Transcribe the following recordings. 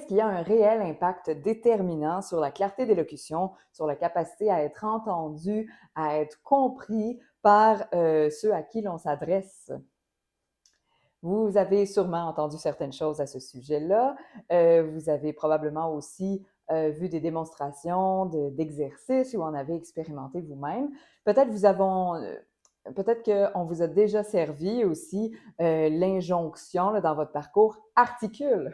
est-ce qu'il y a un réel impact déterminant sur la clarté d'élocution, sur la capacité à être entendu, à être compris par ceux à qui l'on s'adresse? Vous avez sûrement entendu certaines choses à ce sujet-là. Vous avez probablement aussi vu des démonstrations d'exercices ou en avez expérimenté vous-même. Peut-être peut-être qu'on vous a déjà servi aussi l'injonction là, dans votre parcours articule,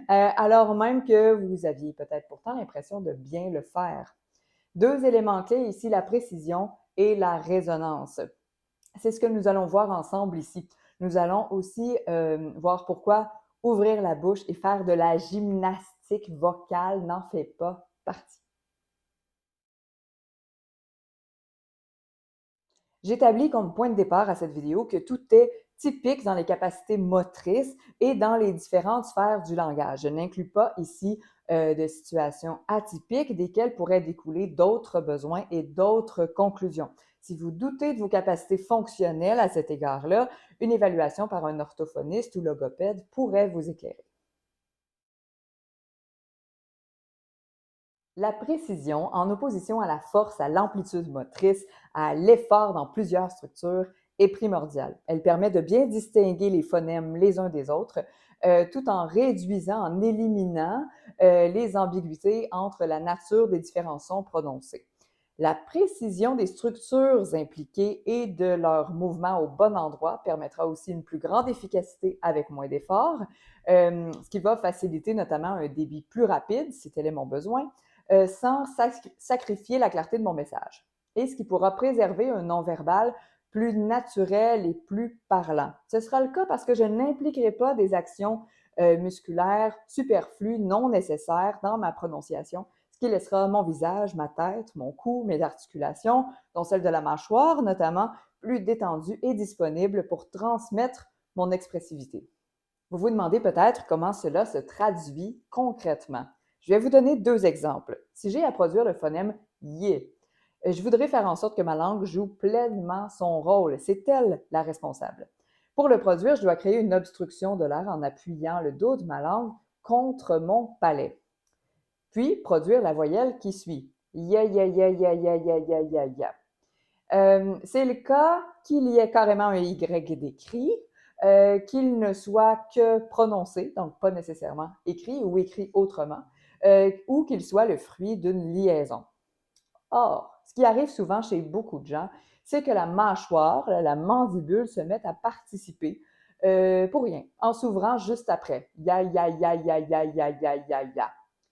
alors même que vous aviez peut-être pourtant l'impression de bien le faire. Deux éléments clés ici, la précision et la résonance. C'est ce que nous allons voir ensemble ici. Nous allons aussi voir pourquoi ouvrir la bouche et faire de la gymnastique vocale n'en fait pas partie. J'établis comme point de départ à cette vidéo que tout est typique dans les capacités motrices et dans les différentes sphères du langage. Je n'inclus pas ici de situations atypiques desquelles pourraient découler d'autres besoins et d'autres conclusions. Si vous doutez de vos capacités fonctionnelles à cet égard-là, une évaluation par un orthophoniste ou logopède pourrait vous éclairer. La précision, en opposition à la force, à l'amplitude motrice, à l'effort dans plusieurs structures, est primordiale. Elle permet de bien distinguer les phonèmes les uns des autres, tout en réduisant, en éliminant les ambiguïtés entre la nature des différents sons prononcés. La précision des structures impliquées et de leur mouvement au bon endroit permettra aussi une plus grande efficacité avec moins d'efforts, ce qui va faciliter notamment un débit plus rapide, si tel est mon besoin, sans sacrifier la clarté de mon message. Et ce qui pourra préserver un non-verbal plus naturel et plus parlant. Ce sera le cas parce que je n'impliquerai pas des actions musculaires superflues, non nécessaires dans ma prononciation, ce qui laissera mon visage, ma tête, mon cou, mes articulations, dont celle de la mâchoire notamment, plus détendues et disponibles pour transmettre mon expressivité. Vous vous demandez peut-être comment cela se traduit concrètement. Je vais vous donner deux exemples. Si j'ai à produire le phonème y, je voudrais faire en sorte que ma langue joue pleinement son rôle. C'est elle la responsable. Pour le produire, je dois créer une obstruction de l'air en appuyant le dos de ma langue contre mon palais. Puis produire la voyelle qui suit. Ya, ya, ya, ya, ya, ya, ya, ya, ya. C'est le cas qu'il y ait carrément un Y d'écrit, qu'il ne soit que prononcé, donc pas nécessairement écrit ou écrit autrement, ou qu'il soit le fruit d'une liaison. Or, ce qui arrive souvent chez beaucoup de gens, c'est que la mâchoire, la mandibule, se met à participer pour rien, en s'ouvrant juste après. Ya, ya, ya, ya, ya, ya, ya, ya, ya.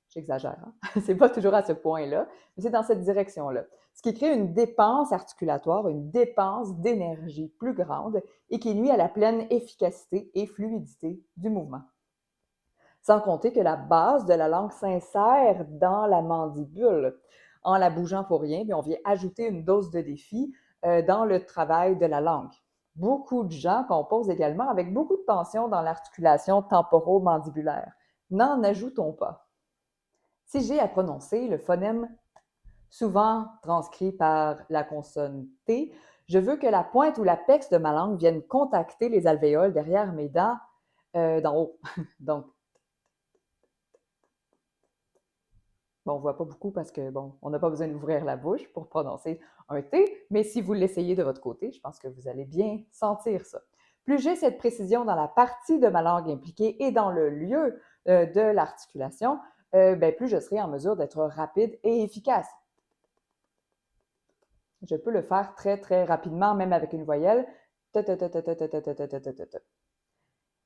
J'exagère, hein? C'est pas toujours à ce point-là, mais c'est dans cette direction-là. Ce qui crée une dépense articulatoire, une dépense d'énergie plus grande et qui nuit à la pleine efficacité et fluidité du mouvement. Sans compter que la base de la langue s'insère dans la mandibule. En la bougeant pour rien, puis on vient ajouter une dose de défi dans le travail de la langue. Beaucoup de gens composent également avec beaucoup de tension dans l'articulation temporomandibulaire. N'en ajoutons pas. Si j'ai à prononcer le phonème souvent transcrit par la consonne T, je veux que la pointe ou l'apex de ma langue vienne contacter les alvéoles derrière mes dents d'en haut. Donc, bon, on ne voit pas beaucoup parce que, bon, on n'a pas besoin d'ouvrir la bouche pour prononcer un T, mais si vous l'essayez de votre côté, je pense que vous allez bien sentir ça. Plus j'ai cette précision dans la partie de ma langue impliquée et dans le lieu de l'articulation, plus je serai en mesure d'être rapide et efficace. Je peux le faire très, très rapidement, même avec une voyelle.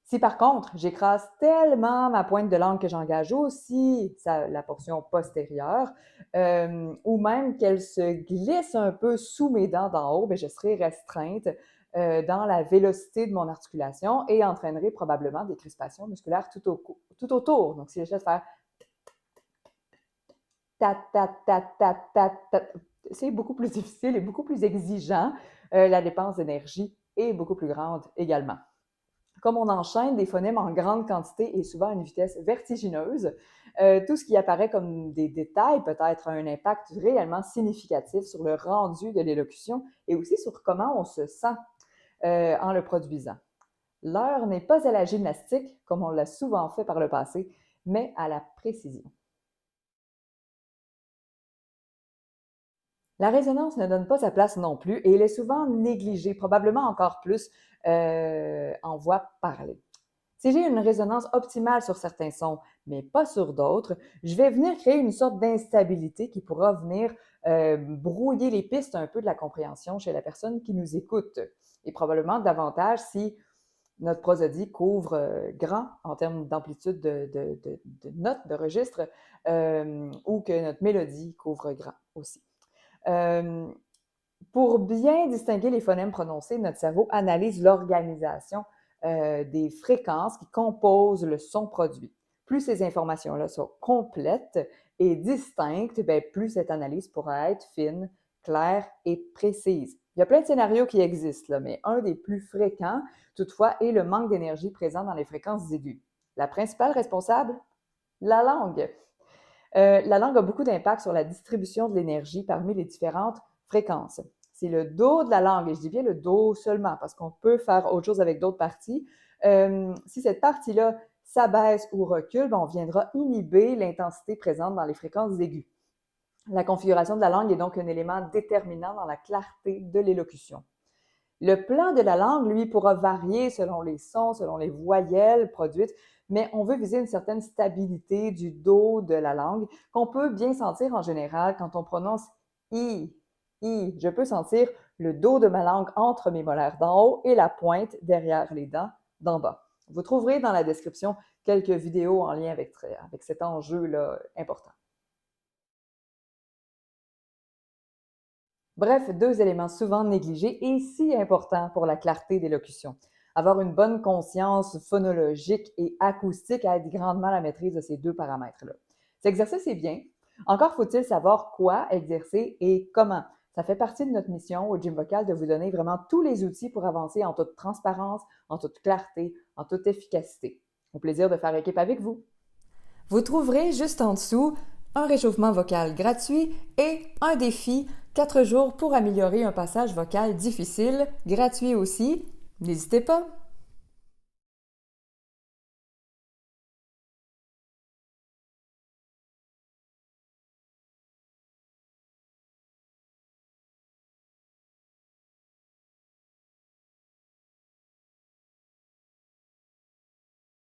Si par contre, j'écrase tellement ma pointe de langue que j'engage aussi la portion postérieure, ou même qu'elle se glisse un peu sous mes dents d'en haut, je serai restreinte dans la vélocité de mon articulation et entraînerai probablement des crispations musculaires tout autour. Donc, si j'essaie de faire ta, ta, ta, ta, ta, ta, c'est beaucoup plus difficile et beaucoup plus exigeant. La dépense d'énergie est beaucoup plus grande également. Comme on enchaîne des phonèmes en grande quantité et souvent à une vitesse vertigineuse, tout ce qui apparaît comme des détails peut être un impact réellement significatif sur le rendu de l'élocution et aussi sur comment on se sent en le produisant. L'heure n'est pas à la gymnastique, comme on l'a souvent fait par le passé, mais à la précision. La résonance ne donne pas sa place non plus et elle est souvent négligée, probablement encore plus en voix parlée. Si j'ai une résonance optimale sur certains sons, mais pas sur d'autres, je vais venir créer une sorte d'instabilité qui pourra venir brouiller les pistes un peu de la compréhension chez la personne qui nous écoute. Et probablement davantage si notre prosodie couvre grand en termes d'amplitude de notes, de registres, ou que notre mélodie couvre grand aussi. Euh, pour bien distinguer les phonèmes prononcés, notre cerveau analyse l'organisation des fréquences qui composent le son produit. Plus ces informations-là sont complètes et distinctes, bien, plus cette analyse pourra être fine, claire et précise. Il y a plein de scénarios qui existent, là, mais un des plus fréquents, toutefois, est le manque d'énergie présent dans les fréquences aiguës. La principale responsable, la langue. La langue a beaucoup d'impact sur la distribution de l'énergie parmi les différentes fréquences. C'est le dos de la langue, et je dis bien le dos seulement, parce qu'on peut faire autre chose avec d'autres parties. Si cette partie-là s'abaisse ou recule, on viendra inhiber l'intensité présente dans les fréquences aiguës. La configuration de la langue est donc un élément déterminant dans la clarté de l'élocution. Le plan de la langue, lui, pourra varier selon les sons, selon les voyelles produites, mais on veut viser une certaine stabilité du dos de la langue qu'on peut bien sentir en général quand on prononce i, i. Je peux sentir le dos de ma langue entre mes molaires d'en haut et la pointe derrière les dents d'en bas. Vous trouverez dans la description quelques vidéos en lien avec cet enjeu-là important. Bref, deux éléments souvent négligés et si importants pour la clarté d'élocution. Avoir une bonne conscience phonologique et acoustique aide grandement la maîtrise de ces deux paramètres-là. Cet exercice est bien. Encore faut-il savoir quoi exercer et comment. Ça fait partie de notre mission au Gym Vocal de vous donner vraiment tous les outils pour avancer en toute transparence, en toute clarté, en toute efficacité. Au plaisir de faire équipe avec vous. Vous trouverez juste en dessous un réchauffement vocal gratuit et un défi 4 jours pour améliorer un passage vocal difficile, gratuit aussi. N'hésitez pas!